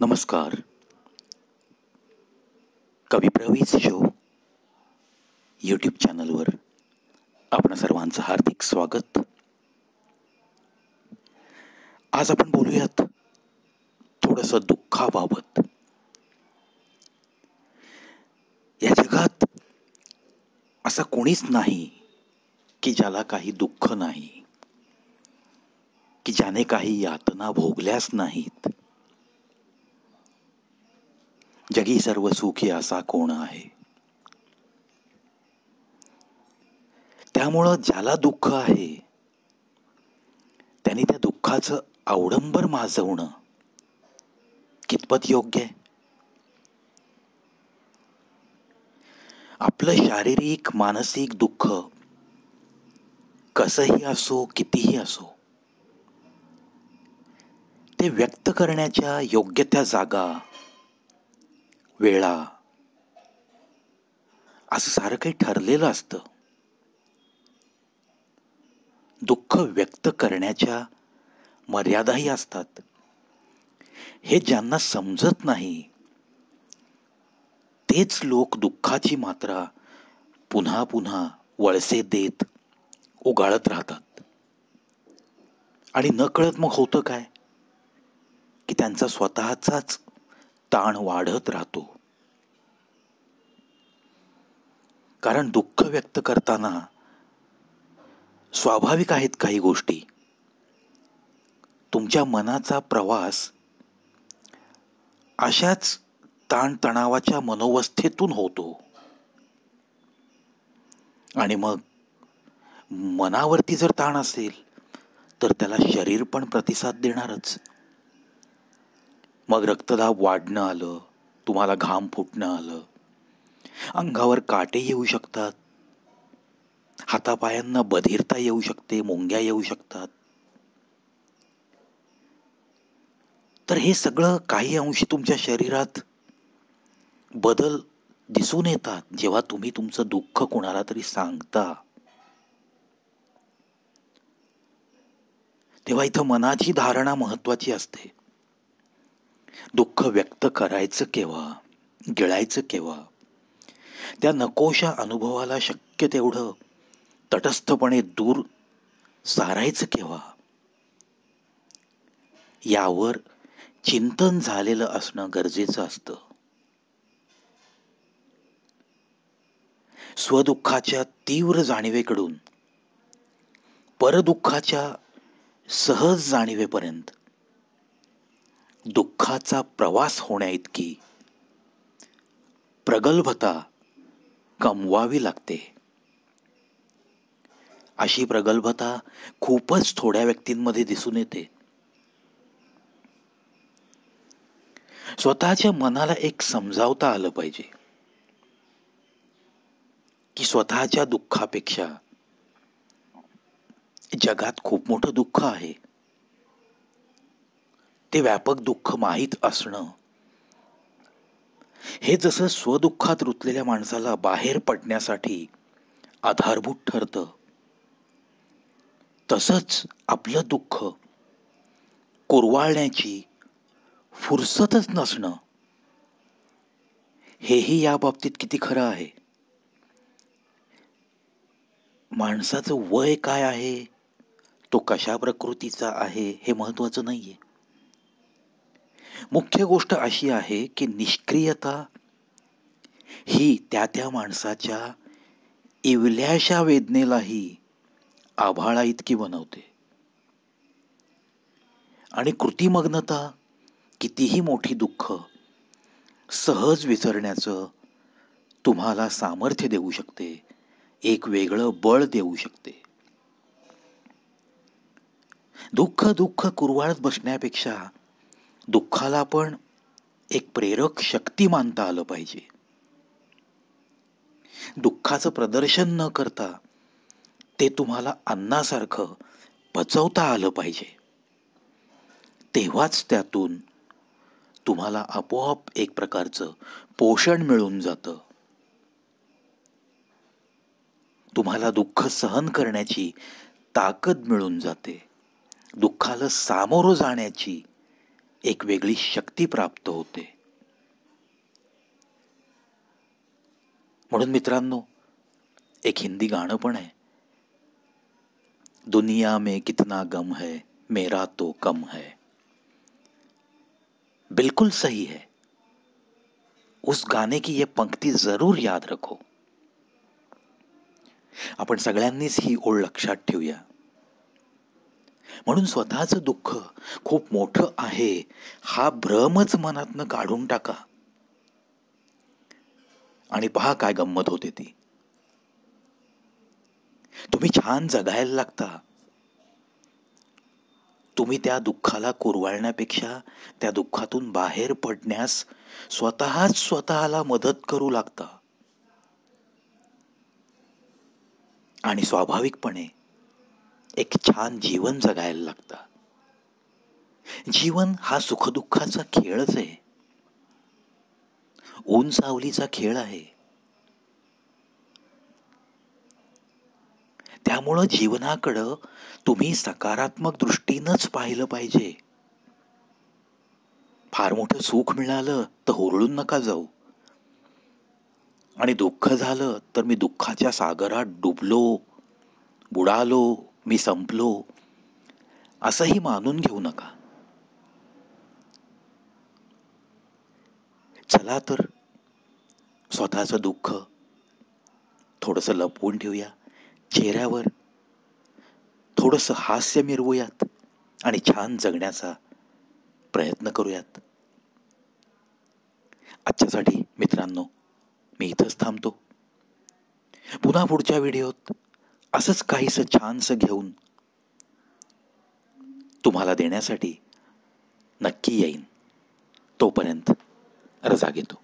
नमस्कार. कवी प्रवीज show YouTube चॅनलवर आपण सर्वांचं हार्दिक स्वागत. आज आपण बोलूयात थोडंसं दुःखाबाबत. या जगात असा कोणीच नाही की ज्याला काही दुःख नाही, की ज्याने काही यातना भोगल्याच नाहीत. जगी सर्व सुखी असा कोण आहे? त्यामुळं ज्याला दुःख आहे त्यांनी त्या दुःखाचं अवडंबर माजवणं कितपत योग्य आहे? आपलं शारीरिक मानसिक दुःख कसंही असो, कितीही असो, ते व्यक्त करण्याच्या योग्य त्या जागा, वेळा असं सारं काही ठरलेलं असतं. दुःख व्यक्त करण्याच्या मर्यादाही असतात. हे ज्यांना समजत नाही तेच लोक दुःखाची मात्रा पुन्हा पुन्हा वळसे देत उगाळत राहतात. आणि नकळत मग होतं काय की त्यांचा स्वतःचाच ताण वाढत राहतो. कारण दुःख व्यक्त करताना स्वाभाविक आहेत काही गोष्टी. तुमच्या मनाचा प्रवास अशाच ताणतणावाच्या मनोवस्थेतून होतो. आणि मग मनावरती जर ताण असेल तर त्याला शरीर पण प्रतिसाद देणारच. मग रक्तदाब वाढणं आलं, तुम्हाला घाम फुटणं आलं, अंगावर काटे येऊ शकतात, हातापायांना बधिरता येऊ शकते, मुंग्या येऊ शकतात. तर हे सगळं काही अंशी तुमच्या शरीरात बदल दिसून येतात जेव्हा तुम्ही तुमचं दुःख कोणाला तरी सांगता. तेव्हा इथं मनाची धारणा महत्वाची असते. दुःख व्यक्त करायचं केव्हा, गिळायचं केव्हा, त्या नकोशा अनुभवाला शक्य तेवढं तटस्थपणे दूर सारायचं केव्हा, यावर चिंतन झालेलं असणं गरजेचं असतं. स्वदुःखाच्या तीव्र जाणीवेकडून परदुःखाच्या सहज जाणीवेपर्यंत दुःखाचा प्रवास होण्याइतकी प्रगल्भता कमवावी लागते. अशी प्रगल्भता खूपच थोड्या व्यक्तींमध्ये दिसून येते. स्वतःच्या मनाला एक समजावता आलं पाहिजे की स्वतःच्या दुःखापेक्षा जगात खूप मोठं दुःख आहे. ते व्यापक दुःख माहीत असणं हे जसं स्वदुःखात रुतलेल्या माणसाला बाहेर पडण्यासाठी आधारभूत ठरतं, तसंच आपलं दुःख कुरवाळण्याची फुरसतच नसणं हेही या बाबतीत किती खरं आहे. माणसाचं वय काय आहे, तो कशा प्रकृतीचा आहे हे महत्वाचं नाहीये. मुख्य गोष्ट अशी आहे की निष्क्रियता ही त्या त्या माणसाच्या इवल्याशा वेदनेलाही आभाळा इतकी बनवते. आणि कृतिमग्नता कितीही मोठी दुःख सहज विसरण्याचं तुम्हाला सामर्थ्य देऊ शकते, एक वेगळं बळ देऊ शकते. दुःख दुःख कुरवाळत बसण्यापेक्षा दुःखाला पण एक प्रेरक शक्ती मानता आलं पाहिजे. दुःखाचं प्रदर्शन न करता ते तुम्हाला अन्नासारखं पचवता आलं पाहिजे. तेव्हाच त्यातून तुम्हाला आपोआप एक प्रकारचं पोषण मिळून जातं. तुम्हाला दुःख सहन करण्याची ताकद मिळून जाते. दुःखाला सामोरं जाण्याची एक वेगळी शक्ती प्राप्त होते. म्हणून मित्रांनो, एक हिंदी गाणं पण आहे, दुनिया में कितना गम है मेरा तो कम है. बिल्कुल सही है. उस गाने की ये पंक्ति जरूर याद रखो. आपण सगळ्यांनीच ही ओळ लक्षात ठेवूया. म्हणून स्वतःचं दुःख खूप मोठं आहे हा भ्रमच मनातनं काढून टाका आणि पहा काय गंमत होते ती. तुम्ही छान जगायला लागता. तुम्ही त्या दुःखाला कुरवाळण्यापेक्षा त्या दुःखातून बाहेर पडण्यास स्वतःच स्वतःला मदत करू लागता आणि स्वाभाविकपणे एक छान जीवन जगायला लागता. जीवन हा सुखदुःखाचा खेळच आहे, ऊन सावलीचा खेळ आहे. त्यामुळं जीवनाकडं तुम्ही सकारात्मक दृष्टीनंच पाहिलं पाहिजे. फार मोठं सुख मिळालं तर हुरळून नका जाऊ आणि दुःख झालं तर मी दुःखाच्या सागरात डुबलो, बुडालो, मी संपलो असंही मानून घेऊ नका. चला तर स्वतःचं दुःख थोडंसं लपवून ठेवूया, चेहऱ्यावर थोडंसं हास्य मिरवूयात आणि छान जगण्याचा प्रयत्न करूयात. आजच्यासाठी मित्रांनो मी इथंच थांबतो. पुन्हा पुढच्या व्हिडिओत असंच काहीसं छानसं घेऊन तुम्हाला देण्यासाठी नक्की येईन. तोपर्यंत रजा घेतो.